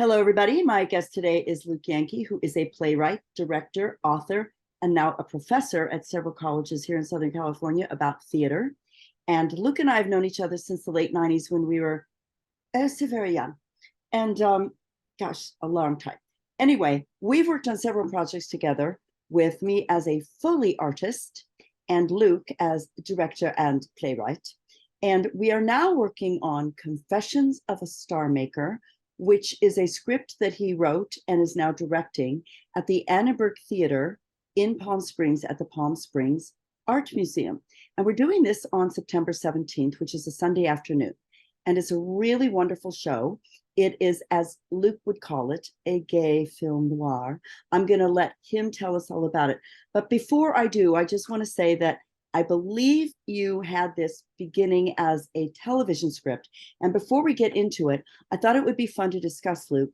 Hello, everybody. My guest today is Luke Yankee, who is a playwright, director, author, and now a professor at several colleges here in Southern California about theater. And Luke and I have known each other since the late 90s when we were so very young. And gosh, a long time. Anyway, we've worked on several projects together with me as a Foley artist and Luke as director and playwright. And we are now working on Confessions of a Star Maker, which is a script that he wrote and is now directing at the Annenberg Theater in Palm Springs at the Palm Springs Art Museum. And we're doing this on September 17th, which is a Sunday afternoon. And it's a really wonderful show. It is, as Luke would call it, a gay film noir. I'm going to let him tell us all about it. But before I do, I just want to say that I believe you had this beginning as a television script. And before we get into it, I thought it would be fun to discuss, Luke,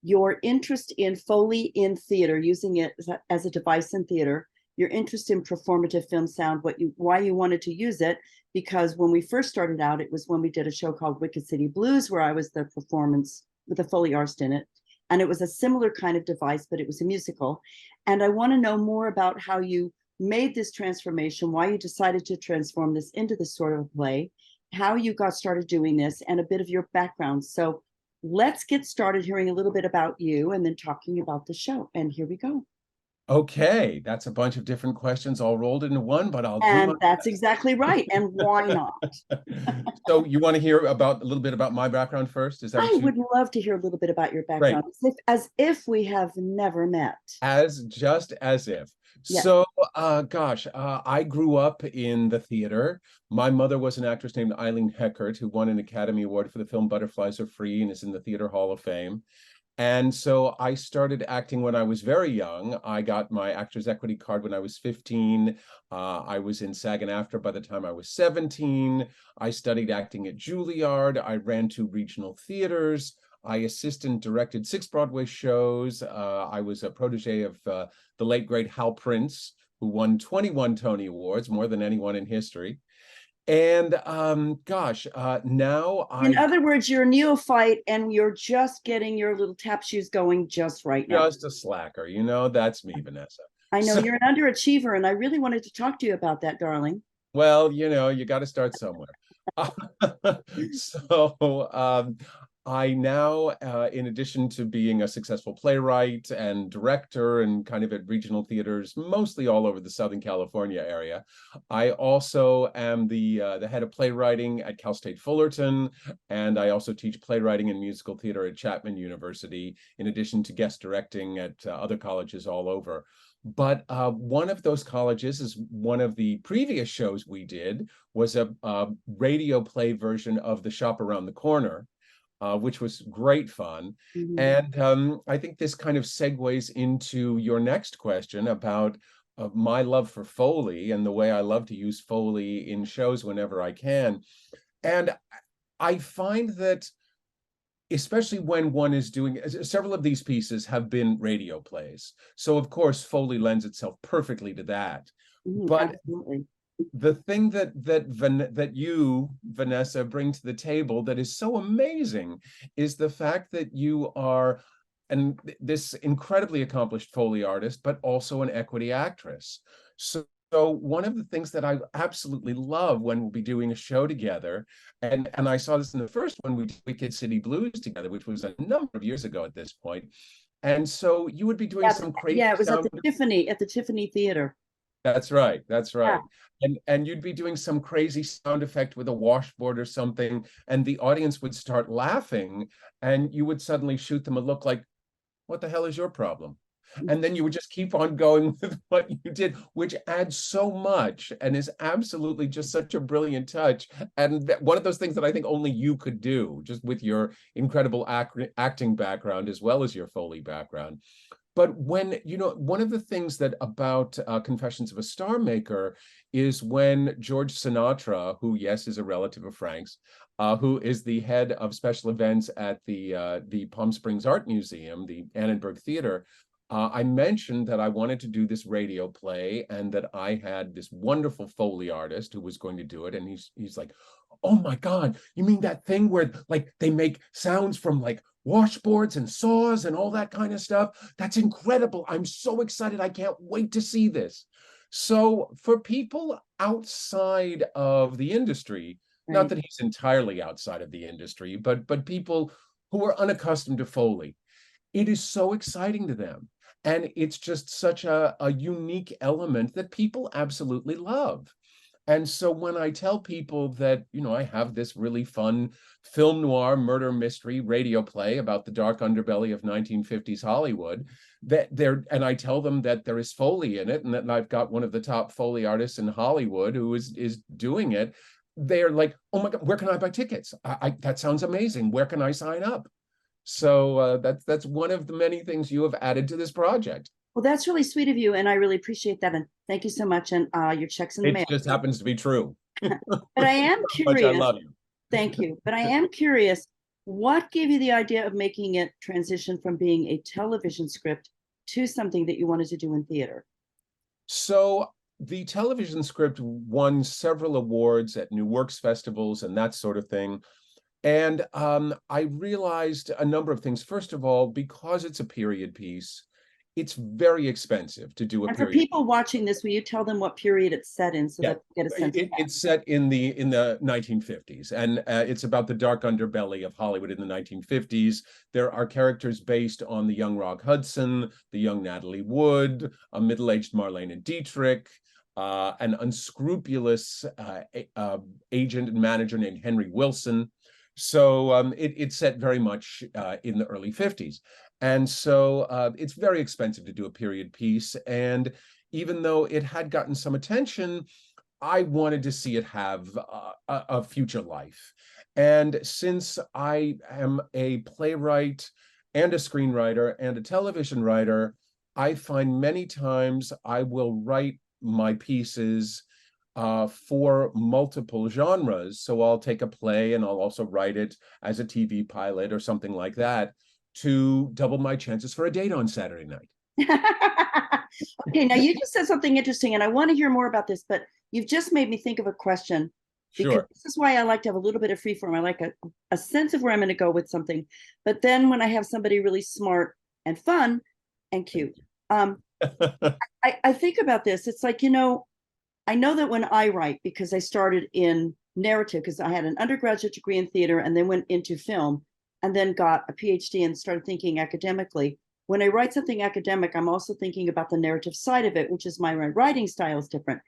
your interest in Foley in theater, using it as a device in theater, your interest in performative film sound, why you wanted to use it, because when we first started out, it was when we did a show called Wicked City Blues, where I was the performance with a Foley Artist in it. And it was a similar kind of device, but it was a musical. And I want to know more about how you made this transformation, why you decided to transform this into this sort of play, how you got started doing this, and a bit of your background. So let's get started hearing a little bit about you and then talking about the show. And here we go. Okay, that's a bunch of different questions all rolled into one, but I'll do my And that's best. exactly right. And why not? So you want to hear about a little bit about my background first? Is that what I you? would love to hear a little bit about your Great. background, as if we have never met. Just as if. Yes. So, I grew up in the theater. My mother was an actress named Eileen Heckert, who won an Academy Award for the film Butterflies Are Free and is in the Theater Hall of Fame. And so I started acting when I was very young. I got my Actors Equity card when I was 15. I was in SAG-AFTRA by the time I was 17. I studied acting at Juilliard. I ran 2 regional theaters. I assisted and directed 6 Broadway shows. I was a protege of the late, great Hal Prince, who won 21 Tony Awards, more than anyone in history. And now In other words, you're a neophyte and you're just getting your little tap shoes going just right now. Just a slacker, that's me, Vanessa. I know So, you're an underachiever, and I really wanted to talk to you about that, darling. well, you got to start somewhere. So I now, in addition to being a successful playwright and director and kind of at regional theaters, mostly all over the Southern California area, I also am the head of playwriting at Cal State Fullerton, and I also teach playwriting and musical theater at Chapman University, in addition to guest directing at other colleges all over. But one of those colleges is one of the previous shows we did was a radio play version of The Shop Around the Corner, which was great fun. Mm-hmm. And I think this kind of segues into your next question about my love for Foley and the way I love to use Foley in shows whenever I can. And I find that, especially when one is doing, several of these pieces have been radio plays. So of course, Foley lends itself perfectly to that. But absolutely. The thing that you, Vanessa, bring to the table that is so amazing is the fact that you are this incredibly accomplished Foley artist, but also an equity actress. So one of the things that I absolutely love when we'll be doing a show together, and I saw this in the first one, we did Wicked City Blues together, which was a number of years ago at this point. And so you would be doing some crazy it was sound. at the Tiffany Theater. That's right. That's right. Yeah. And you'd be doing some crazy sound effect with a washboard or something, and the audience would start laughing, and you would suddenly shoot them a look like, what the hell is your problem? And then you would just keep on going with what you did, which adds so much and is absolutely just such a brilliant touch. And one of those things that I think only you could do, just with your incredible acting background as well as your Foley background. But one of the things that about Confessions of a Star Maker is when George Sinatra, who, yes, is a relative of Frank's, who is the head of special events at the Palm Springs Art Museum, the Annenberg Theater, I mentioned that I wanted to do this radio play and that I had this wonderful Foley artist who was going to do it. And he's like, oh my God, you mean that thing where like they make sounds from like washboards and saws and all that kind of stuff. That's incredible. I'm so excited. I can't wait to see this. So for people outside of the industry, not Right. that he's entirely outside of the industry, but people who are unaccustomed to Foley, it is so exciting to them. And it's just such a unique element that people absolutely love. And so when I tell people that, I have this really fun film noir murder mystery radio play about the dark underbelly of 1950s Hollywood, and I tell them that there is Foley in it, and that I've got one of the top Foley artists in Hollywood who is doing it, they're like, "Oh my God, where can I buy tickets? That sounds amazing. Where can I sign up?" So that's one of the many things you have added to this project. Well, that's really sweet of you, and I really appreciate that. And thank you so much. And your check's in the It mail. just happens to be true. But I am How much I curious. love you. Thank you. But I am curious, what gave you the idea of making it transition from being a television script to something that you wanted to do in theater? So the television script won several awards at New Works festivals and that sort of thing. And I realized a number of things. First of all, because it's a period piece, it's very expensive to do a And for period. people watching this, will you tell them what period it's set in so Yeah, that they get a sense of that? it's set in the 1950s, and it's about the dark underbelly of Hollywood in the 1950s. There are characters based on the young Rock Hudson, the young Natalie Wood, a middle-aged Marlene and Dietrich, an unscrupulous agent and manager named Henry Wilson. So it's set very much in the early 50s. And so it's very expensive to do a period piece. And even though it had gotten some attention, I wanted to see it have a future life. And since I am a playwright and a screenwriter and a television writer, I find many times I will write my pieces for multiple genres. So I'll take a play and I'll also write it as a TV pilot or something like that to double my chances for a date on Saturday night. Okay, now you just said something interesting, and I want to hear more about this, but you've just made me think of a question because Sure. this is why I like to have a little bit of freeform. I like a sense of where I'm going to go with something. But then when I have somebody really smart and fun and cute, I think about this. It's like, I know that when I write, because I started in narrative, because I had an undergraduate degree in theater and then went into film and then got a PhD and started thinking academically. When I write something academic, I'm also thinking about the narrative side of it, which is my writing style is different.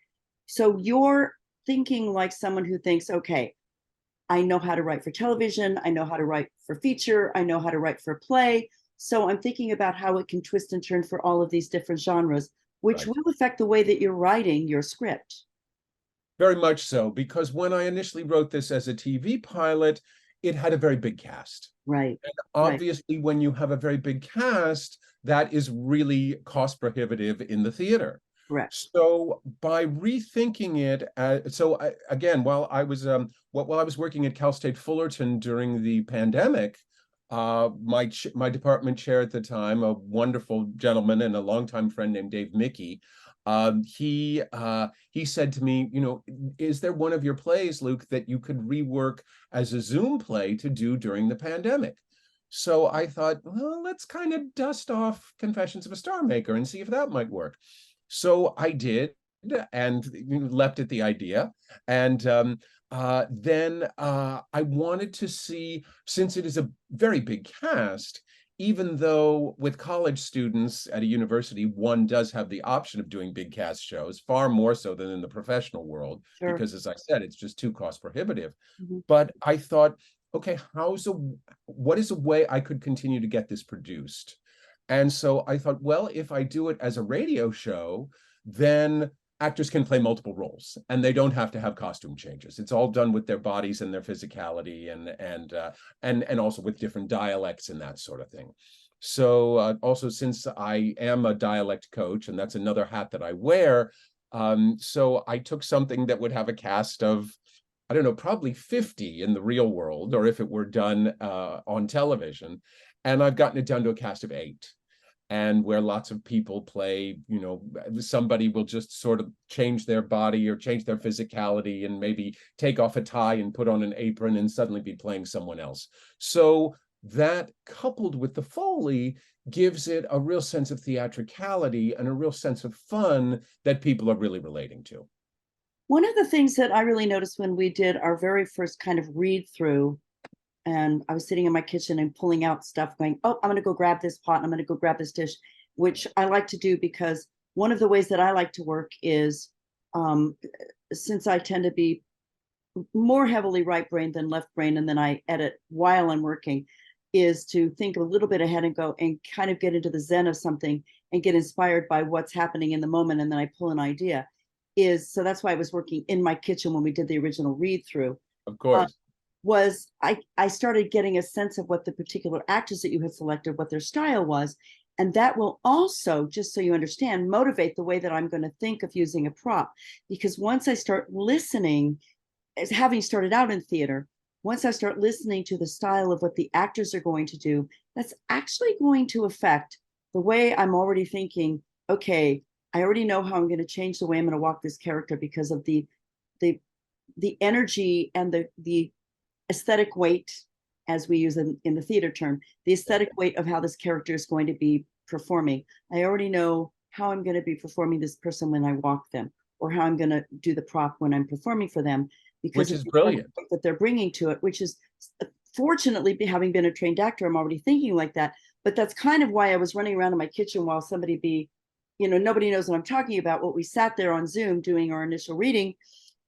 So you're thinking like someone who thinks, okay, I know how to write for television. I know how to write for feature. I know how to write for play. So I'm thinking about how it can twist and turn for all of these different genres, which Right. will affect the way that you're writing your script. Very much so, because when I initially wrote this as a TV pilot, it had a very big cast. Right. And Right. obviously, when you have a very big cast, that is really cost prohibitive in the theater. Correct. So by rethinking it, again, while I was working at Cal State Fullerton during the pandemic, my department chair at the time, a wonderful gentleman and a longtime friend named Dave Mickey, he said to me, is there one of your plays, Luke, that you could rework as a Zoom play to do during the pandemic? So I thought, well, let's kind of dust off Confessions of a Star Maker and see if that might work. So I did, and leapt at the idea. And then I wanted to see, since it is a very big cast, even though with college students at a university, one does have the option of doing big cast shows, far more so than in the professional world, Sure. because as I said, it's just too cost prohibitive. Mm-hmm. But I thought, okay, what is a way I could continue to get this produced? And so I thought, well, if I do it as a radio show, then actors can play multiple roles and they don't have to have costume changes. It's all done with their bodies and their physicality and also with different dialects and that sort of thing. So also, since I am a dialect coach, and that's another hat that I wear, so I took something that would have a cast of, I don't know, probably 50 in the real world, or if it were done on television, and I've gotten it down to a cast of 8. And where lots of people play, somebody will just sort of change their body or change their physicality and maybe take off a tie and put on an apron and suddenly be playing someone else. So that coupled with the Foley gives it a real sense of theatricality and a real sense of fun that people are really relating to. One of the things that I really noticed when we did our very first kind of read through, and I was sitting in my kitchen and pulling out stuff going, oh, I'm going to go grab this pot and I'm going to go grab this dish, which I like to do because one of the ways that I like to work is, since I tend to be more heavily right brain than left brain, and then I edit while I'm working, is to think a little bit ahead and go and kind of get into the zen of something and get inspired by what's happening in the moment, and then I pull an idea. So that's why I was working in my kitchen when we did the original read through. Of course. I started getting a sense of what the particular actors that you had selected, what their style was. And that will also, just so you understand, motivate the way that I'm going to think of using a prop. Because once I start listening, as having started out in theater, once I start listening to the style of what the actors are going to do, that's actually going to affect the way I'm already thinking, okay, I already know how I'm going to change the way I'm going to walk this character because of the energy and the aesthetic weight, as we use in the theater term, the aesthetic weight of how this character is going to be performing. I already know how I'm going to be performing this person when I walk them, or how I'm going to do the prop when I'm performing for them, because which is brilliant that they're bringing to it, which is, fortunately, having been a trained actor, I'm already thinking like that. But that's kind of why I was running around in my kitchen while nobody knows what I'm talking about. What we sat there on Zoom doing our initial reading,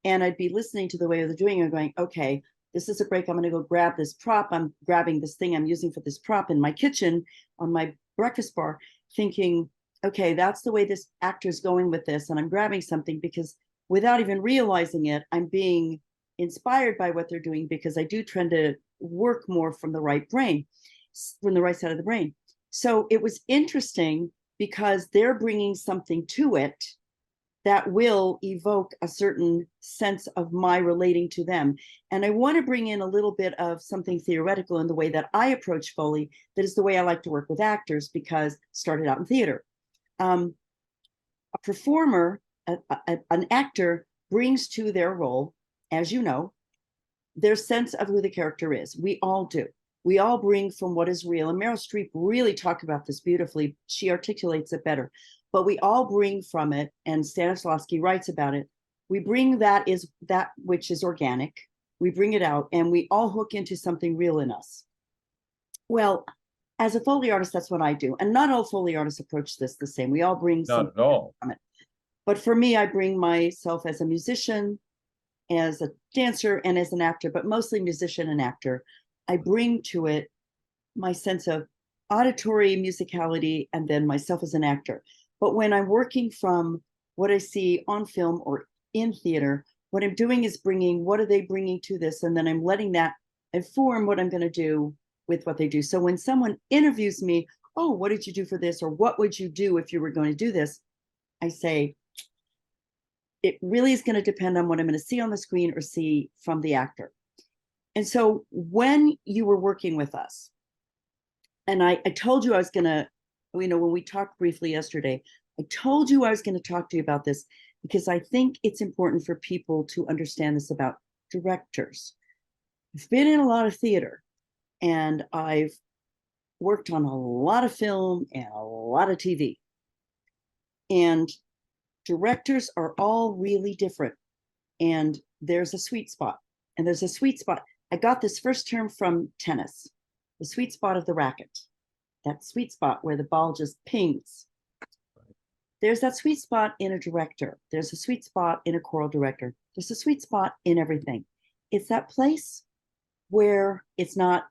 and I'd be listening to the way they're doing and going, okay, this is a break. I'm going to go grab this prop. I'm grabbing this thing I'm using for this prop in my kitchen on my breakfast bar, thinking, okay, that's the way this actor is going with this. And I'm grabbing something because without even realizing it, I'm being inspired by what they're doing, because I do tend to work more from the right brain, from the right side of the brain. So it was interesting because they're bringing something to it that will evoke a certain sense of my relating to them. And I want to bring in a little bit of something theoretical in the way that I approach Foley. That is the way I like to work with actors, because I started out in theater. A performer, an actor, brings to their role, as you know, their sense of who the character is. We all do. We all bring from what is real. And Meryl Streep really talked about this beautifully. She articulates it better. But we all bring from it, and Stanislavski writes about it. We bring that which is organic. We bring it out, and we all hook into something real in us. Well, as a Foley artist, that's what I do. And not all Foley artists approach this the same. We all bring not at all from it. But for me, I bring myself as a musician, as a dancer, and as an actor, but mostly musician and actor. I bring to it my sense of auditory musicality, and then myself as an actor. But when I'm working from what I see on film or in theater, what I'm doing is bringing, what are they bringing to this? And then I'm letting that inform what I'm going to do with what they do. So when someone interviews me, oh, what did you do for this? Or what would you do if you were going to do this? I say, it really is going to depend on what I'm going to see on the screen or see from the actor. And so when you were working with us, and I told you I was going to, when we talked briefly yesterday, I told you I was going to talk to you about this because I think it's important for people to understand this about directors. I've been in a lot of theater, and I've worked on a lot of film and a lot of TV. And directors are all really different. And there's a sweet spot. And there's a sweet spot. I got this first term from tennis, the sweet spot of the racket. That sweet spot where the ball just pings. There's that sweet spot in a director. There's a sweet spot in a choral director. There's a sweet spot in everything. It's that place where it's not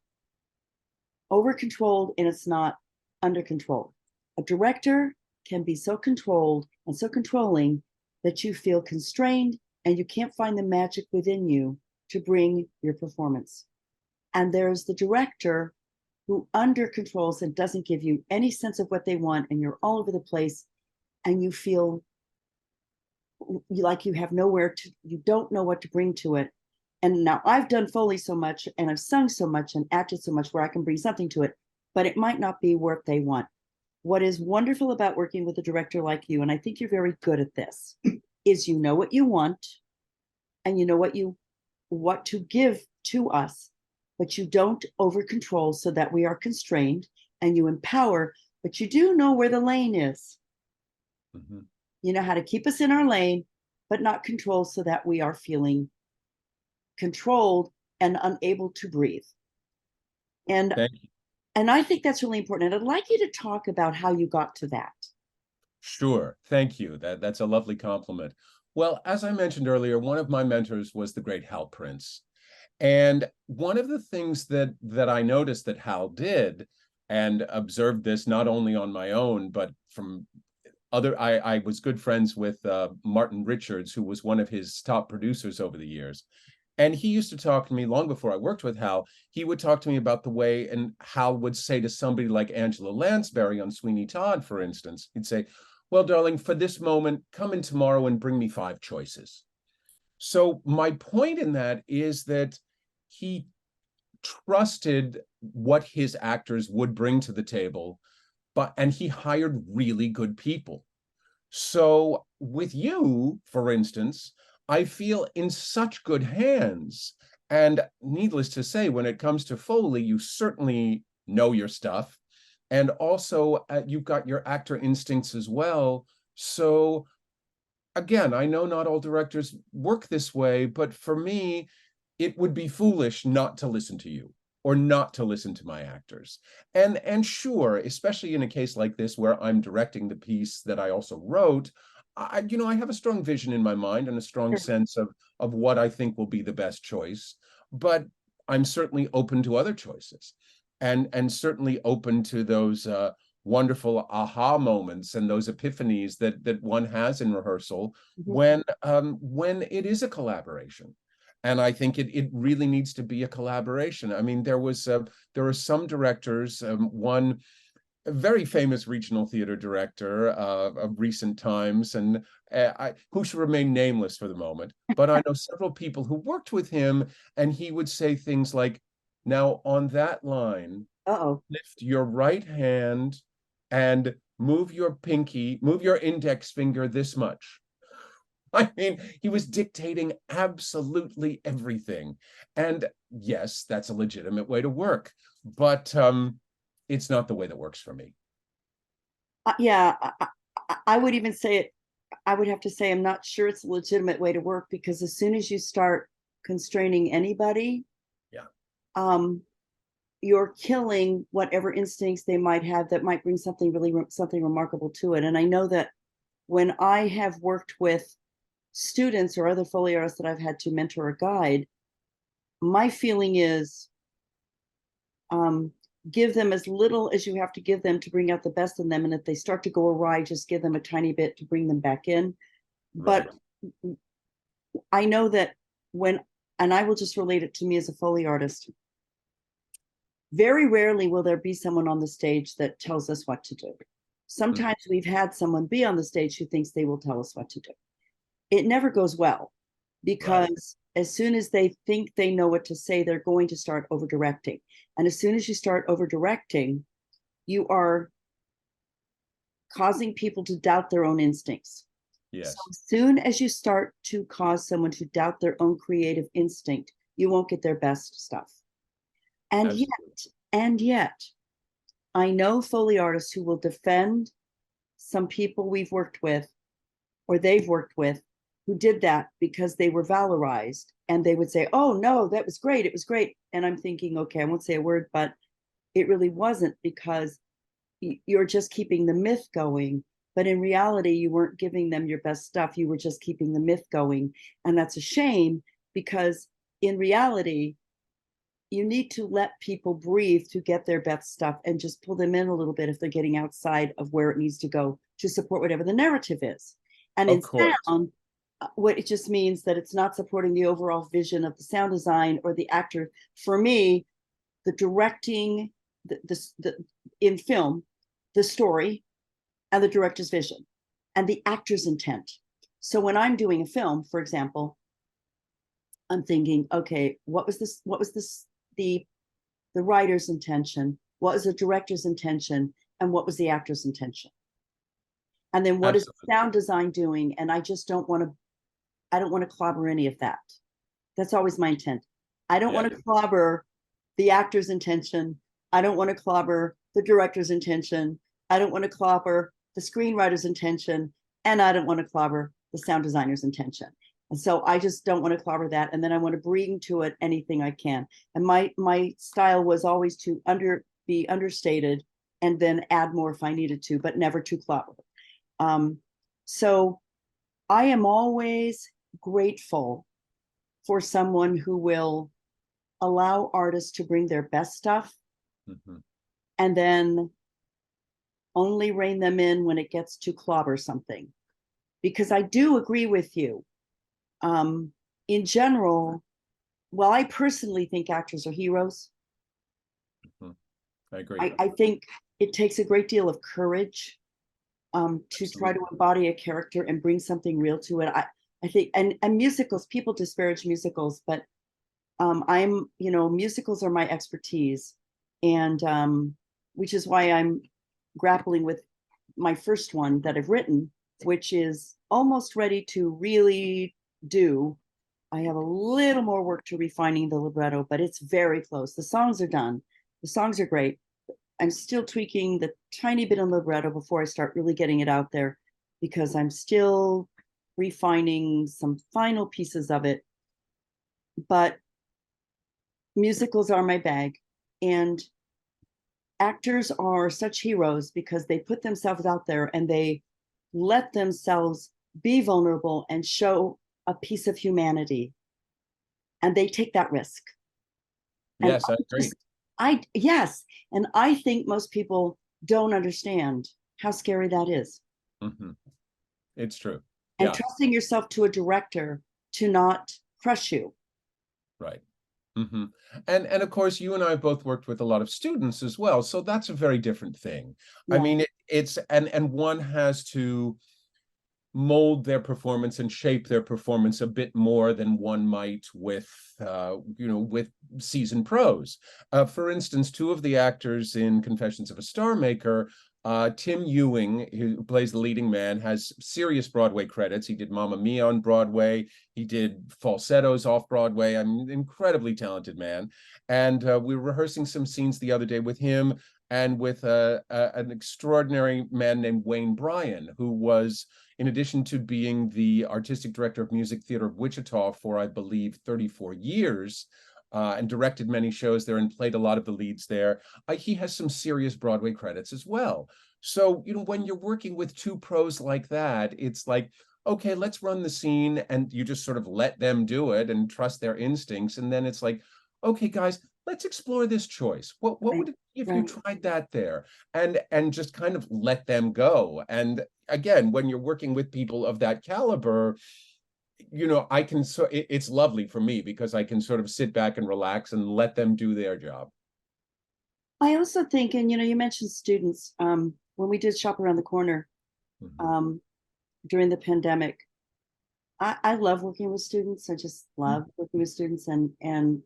over-controlled and it's not under-controlled. A director can be so controlled and so controlling that you feel constrained and you can't find the magic within you to bring your performance. And there's the director who under controls and doesn't give you any sense of what they want, and you're all over the place, and you feel like you have nowhere to, you don't know what to bring to it. And now I've done Foley so much, and I've sung so much and acted so much where I can bring something to it, but it might not be what they want. What is wonderful about working with a director like you, and I think you're very good at this, is you know what you want, and you know what to give to us, but you don't over control so that we are constrained, and you empower, but you do know where the lane is. Mm-hmm. You know how to keep us in our lane, but not control so that we are feeling controlled and unable to breathe. And Thank you. and I think that's really important. And I'd like you to talk about how you got to that. Sure. Thank you. That's a lovely compliment. Well, as I mentioned earlier, one of my mentors was the great Hal Prince. And one of the things that I noticed that Hal did, and observed this not only on my own, but from other, I was good friends with Martin Richards, who was one of his top producers over the years. And he used to talk to me long before I worked with Hal. He would talk to me about the way, and Hal would say to somebody like Angela Lansbury on Sweeney Todd, for instance, he'd say, well, darling, for this moment, come in tomorrow and bring me 5 choices. So my point in that is that he trusted what his actors would bring to the table, and he hired really good people. So with you, for instance, I feel in such good hands. And needless to say, when it comes to Foley, you certainly know your stuff. And also, you've got your actor instincts as well. So again, I know not all directors work this way, but for me, it would be foolish not to listen to you or not to listen to my actors. And sure, especially in a case like this where I'm directing the piece that I also wrote, I have a strong vision in my mind and a strong sense of what I think will be the best choice, but I'm certainly open to other choices, and certainly open to those wonderful aha moments and those epiphanies that one has in rehearsal when it is a collaboration. And I think it really needs to be a collaboration. I mean, there are some directors, one a very famous regional theater director of recent times, and who should remain nameless for the moment. But I know several people who worked with him, and he would say things like, now on that line, lift your right hand and move your index finger this much. I mean, he was dictating absolutely everything. And yes, that's a legitimate way to work, but it's not the way that works for me. Yeah, I would even say it. I would have to say I'm not sure it's a legitimate way to work, because as soon as you start constraining anybody, yeah, you're killing whatever instincts they might have that might bring something remarkable to it. And I know that when I have worked with students or other Foley artists that I've had to mentor or guide, my feeling is give them as little as you have to give them to bring out the best in them. And if they start to go awry, just give them a tiny bit to bring them back in. right. But I know that and I will just relate it to me as a Foley artist, very rarely will there be someone on the stage that tells us what to do. Sometimes we've had someone be on the stage who thinks they will tell us what to do. It never goes well, because as soon as they think they know what to say, they're going to start over directing. And as soon as you start over directing, you are causing people to doubt their own instincts. Yes. So as soon as you start to cause someone to doubt their own creative instinct, you won't get their best stuff. And yet, I know Foley artists who will defend some people we've worked with or they've worked with who did that because they were valorized, and they would say, oh no, that was great, it was great. And I'm thinking, okay, I won't say a word, but it really wasn't, because you're just keeping the myth going. But in reality, you weren't giving them your best stuff, you were just keeping the myth going. And that's a shame, because in reality, you need to let people breathe to get their best stuff, and just pull them in a little bit if they're getting outside of where it needs to go to support whatever the narrative is. And in sound, what it just means that it's not supporting the overall vision of the sound design or the actor. For me, the directing, in film, the story and the director's vision and the actor's intent. So when I'm doing a film, for example, I'm thinking, okay, what was the writer's intention, what was the director's intention, and what was the actor's intention? And then what is sound design doing? And I just don't want to clobber any of that. That's always my intent. I don't want to clobber the actor's intention. I don't want to clobber the director's intention. I don't want to clobber the screenwriter's intention. And I don't want to clobber the sound designer's intention. And so I just don't want to clobber that. And then I want to bring to it anything I can. And my style was always to be understated and then add more if I needed to, but never too clobber. So I am always grateful for someone who will allow artists to bring their best stuff and then only rein them in when it gets to clobber something. Because I do agree with you. In general, well, I personally think actors are heroes. I agree. I think it takes a great deal of courage to try to embody a character and bring something real to it. I think, and musicals, people disparage musicals, but musicals are my expertise, and which is why I'm grappling with my first one that I've written, which is almost ready to really do. I have a little more work to refining the libretto, but it's very close. The songs are done. The songs are great. I'm still tweaking the tiny bit in libretto before I start really getting it out there, because I'm still refining some final pieces of it. But musicals are my bag, and actors are such heroes because they put themselves out there and they let themselves be vulnerable and show a piece of humanity, and they take that risk. Yes, I agree. Yes, and I think most people don't understand how scary that is. It's true. And trusting yourself to a director to not crush you. Right. And of course, you and I both worked with a lot of students as well, so that's a very different thing. Yeah. I mean, it's and one has to mold their performance and shape their performance a bit more than one might with with seasoned pros. For instance, two of the actors in Confessions of a Star Maker, Tim Ewing, who plays the leading man, has serious Broadway credits. He did Mamma Mia on Broadway. He did falsettos off Broadway. I'm an incredibly talented man. And we were rehearsing some scenes the other day with him and with an extraordinary man named Wayne Bryan, who was, in addition to being the artistic director of Music Theater of Wichita for, I believe, 34 years, and directed many shows there and played a lot of the leads there, he has some serious Broadway credits as well. So, when you're working with two pros like that, it's like, okay, let's run the scene, and you just sort of let them do it and trust their instincts. And then it's like, okay, guys, let's explore this choice. What would it be if you tried that there? And just kind of let them go. And again, when you're working with people of that caliber, I can, it's lovely for me because I can sort of sit back and relax and let them do their job. I also think, and you mentioned students, when we did Shop Around the Corner during the pandemic, I love working with students. I just love working with students, and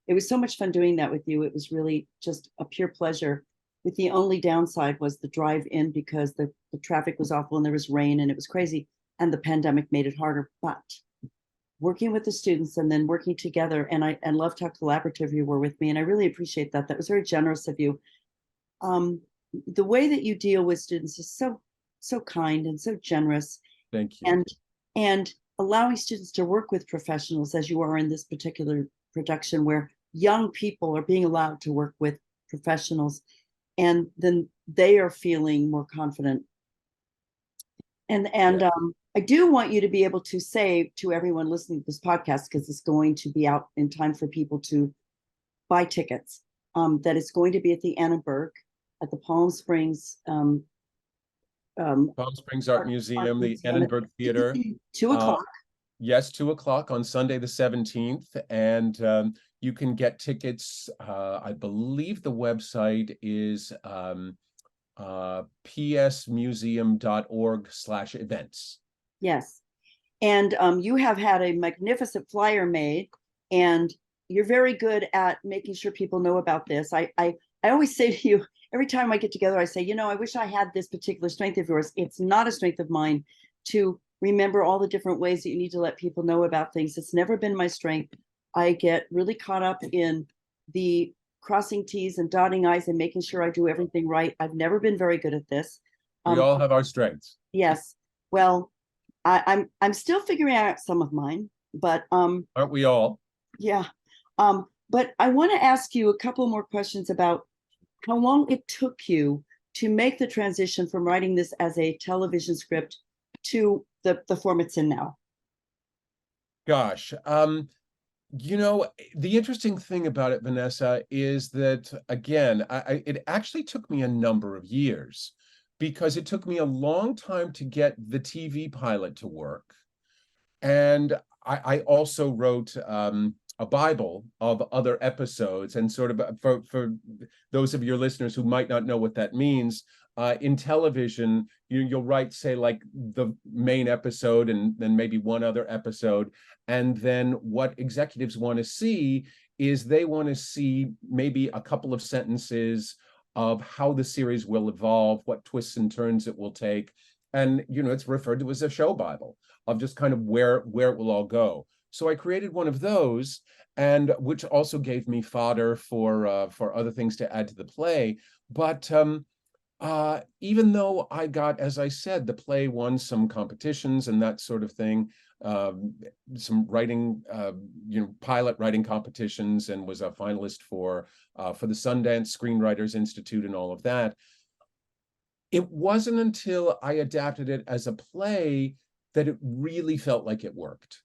it was so much fun doing that with you. It was really just a pure pleasure. With the only downside was the drive in, because the traffic was awful and there was rain and it was crazy, and the pandemic made it harder. But working with the students and then working together, and I loved how collaborative you were with me, and I really appreciate that. That was very generous of you. The way that you deal with students is so kind and so generous. Thank you. And allowing students to work with professionals, as you are in this particular production, where young people are being allowed to work with professionals, and then they are feeling more confident. And I do want you to be able to say to everyone listening to this podcast, because it's going to be out in time for people to buy tickets, that it's going to be at the Annenberg at the Palm Springs Art Museum, the Annenberg Theater. 2:00. Yes, 2:00 on Sunday the 17th. And you can get tickets. I believe the website is psmuseum.org/events. Yes. And you have had a magnificent flyer made, and you're very good at making sure people know about this. I always say to you, every time I get together, I say, I wish I had this particular strength of yours. It's not a strength of mine to remember all the different ways that you need to let people know about things. It's never been my strength. I get really caught up in the crossing T's and dotting I's and making sure I do everything right. I've never been very good at this. We all have our strengths. Yes. Well, I'm still figuring out some of mine, but Aren't we all? yeah. But I want to ask you a couple more questions about how long it took you to make the transition from writing this as a television script to the form it's in now. Gosh, you know, the interesting thing about it, Vanessa, is that again, it actually took me a number of years because it took me a long time to get the TV pilot to work. And I also wrote a Bible of other episodes, and sort of for those of your listeners who might not know what that means, in television, you'll write, say, like the main episode and then maybe one other episode, and then what executives want to see is they want to see maybe a couple of sentences of how the series will evolve, what twists and turns it will take, and it's referred to as a show Bible of just kind of where it will all go. So I created one of those, and which also gave me fodder for other things to add to the play. But even though I got, as I said, the play won some competitions and that sort of thing, some writing, pilot writing competitions, and was a finalist for the Sundance Screenwriters Institute and all of that. It wasn't until I adapted it as a play that it really felt like it worked.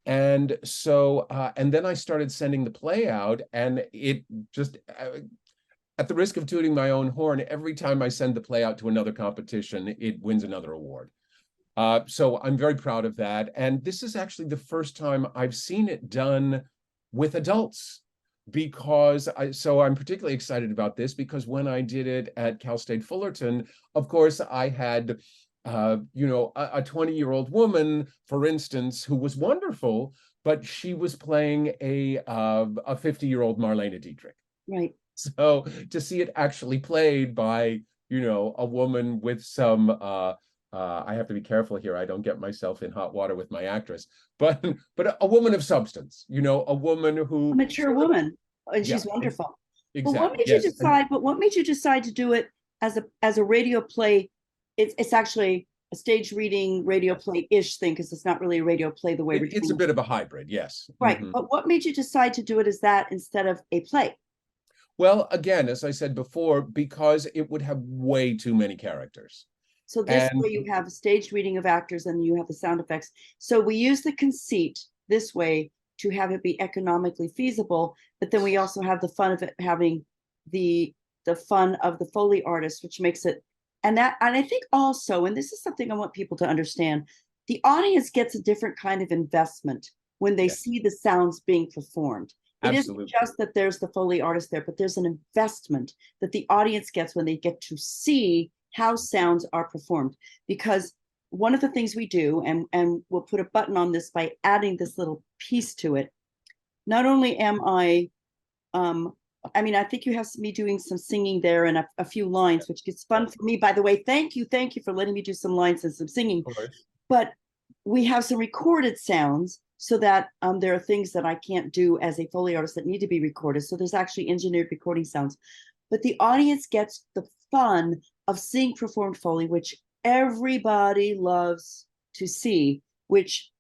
And so, and then I started sending the play out, and it just, at the risk of tooting my own horn, every time I send the play out to another competition, it wins another award. So I'm very proud of that. And this is actually the first time I've seen it done with adults, because I'm particularly excited about this because when I did it at Cal State Fullerton, of course, I had a 20-year-old woman, for instance, who was wonderful, but she was playing a 50-year-old Marlene Dietrich. Right. So to see it actually played by, a woman with some, I have to be careful here, I don't get myself in hot water with my actress, but a woman of substance, a woman who— A mature woman, and she's yeah, wonderful. exactly. What made Yes. you decide? But what made you decide to do it as a radio play? It's actually a stage reading radio play-ish thing, because it's not really a radio play the way we're It's a doing bit of a hybrid, yes. right. But what made you decide to do it as that instead of a play? Well, again, as I said before, because it would have way too many characters. So this And way you have a staged reading of actors and you have the sound effects. So we use the conceit this way to have it be economically feasible, but then we also have the fun of it having the fun of the Foley artist, which makes it, and I think also, and this is something I want people to understand, the audience gets a different kind of investment when they see the sounds being performed. It absolutely. isn't just that there's the Foley artist there, but there's an investment that the audience gets when they get to see how sounds are performed. Because one of the things we do, and we'll put a button on this by adding this little piece to it, not only am I I think you have me doing some singing there and a few lines, which gets fun for me. By the way, thank you for letting me do some lines and some singing. But we have some recorded sounds so that there are things that I can't do as a Foley artist that need to be recorded. So there's actually engineered recording sounds. But the audience gets the fun of seeing performed Foley, which everybody loves to see, which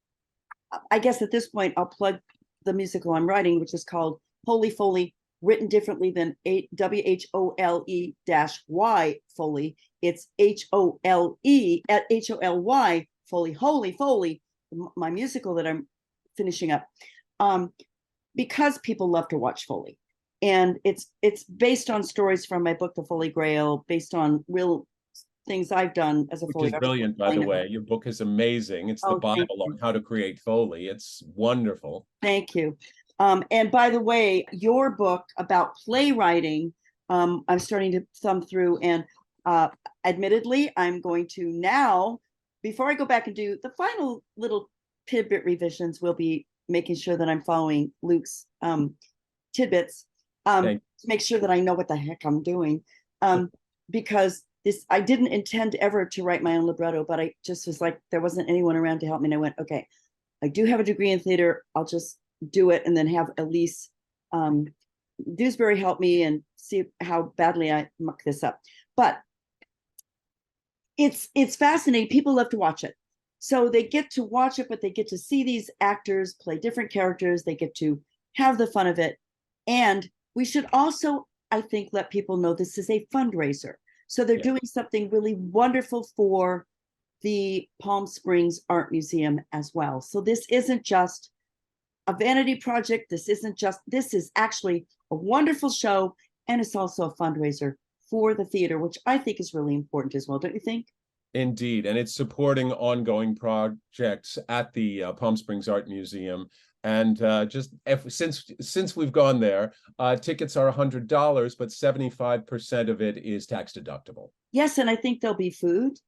I guess at this point I'll plug the musical I'm writing, which is called Holy Foley, written differently than WHOLE-Y Foley. It's HOLY Foley, Holy Foley, my musical that I'm finishing up, because people love to watch Foley. And it's based on stories from my book, The Foley Grail, based on real things I've done as a Foley artist. Which is brilliant, by the way. Your book is amazing. It's the Bible on how to create Foley. It's wonderful. Thank you. And by the way, your book about playwriting, I'm starting to thumb through, and admittedly, I'm going to now, before I go back and do the final little tidbit revisions, we'll be making sure that I'm following Luke's tidbits to make sure that I know what the heck I'm doing. Because I didn't intend ever to write my own libretto, but I just was like, there wasn't anyone around to help me. And I went, okay, I do have a degree in theater. I'll just do it and then have Elise Dewsbury help me and see how badly I muck this up. But it's fascinating. People love to watch it. So they get to watch it, but they get to see these actors play different characters. They get to have the fun of it. And we should also, I think, let people know this is a fundraiser. So they're doing something really wonderful for the Palm Springs Art Museum as well. So this isn't just a vanity project. This is actually a wonderful show. And it's also a fundraiser for the theater, which I think is really important as well. Don't you think? Indeed, and it's supporting ongoing projects at the Palm Springs Art Museum. And since we've gone there, tickets are $100, but 75% of it is tax deductible. Yes, and I think there'll be food.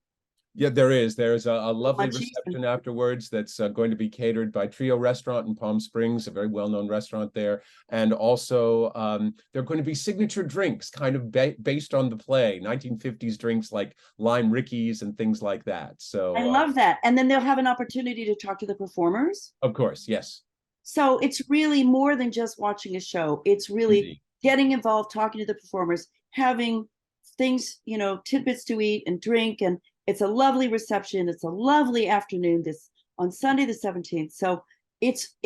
Yeah, there's a lovely Munchies. reception afterwards that's going to be catered by Trio Restaurant in Palm Springs, a very well-known restaurant there. And also there are going to be signature drinks kind of based on the play, 1950s drinks like Lime Rickeys and things like that. So I love that. And then they'll have an opportunity to talk to the performers. of course, yes. So it's really more than just watching a show. It's really Indeed. getting involved, talking to the performers, having things, tidbits to eat and drink. And it's a lovely reception. It's a lovely afternoon on Sunday the 17th. So it's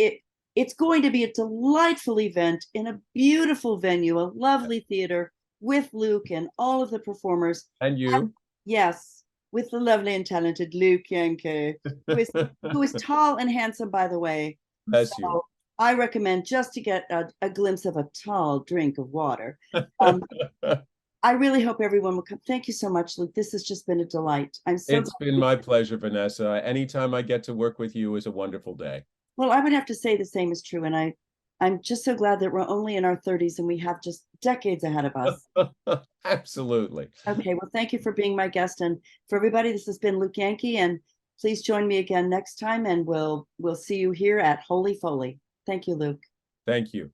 going to be a delightful event in a beautiful venue, a lovely theater with Luke and all of the performers. And you. Yes, with the lovely and talented Luke Yankee, who is tall and handsome, by the way. Bless you. I recommend just to get a glimpse of a tall drink of water. I really hope everyone will come. Thank you so much, Luke. This has just been a delight. It's been my pleasure, Vanessa. Anytime I get to work with you is a wonderful day. Well, I would have to say the same is true. And I'm just so glad that we're only in our 30s and we have just decades ahead of us. Absolutely. Okay, well, thank you for being my guest. And for everybody, this has been Luke Yankee. And please join me again next time. And we'll see you here at Holy Foley. Thank you, Luke. Thank you.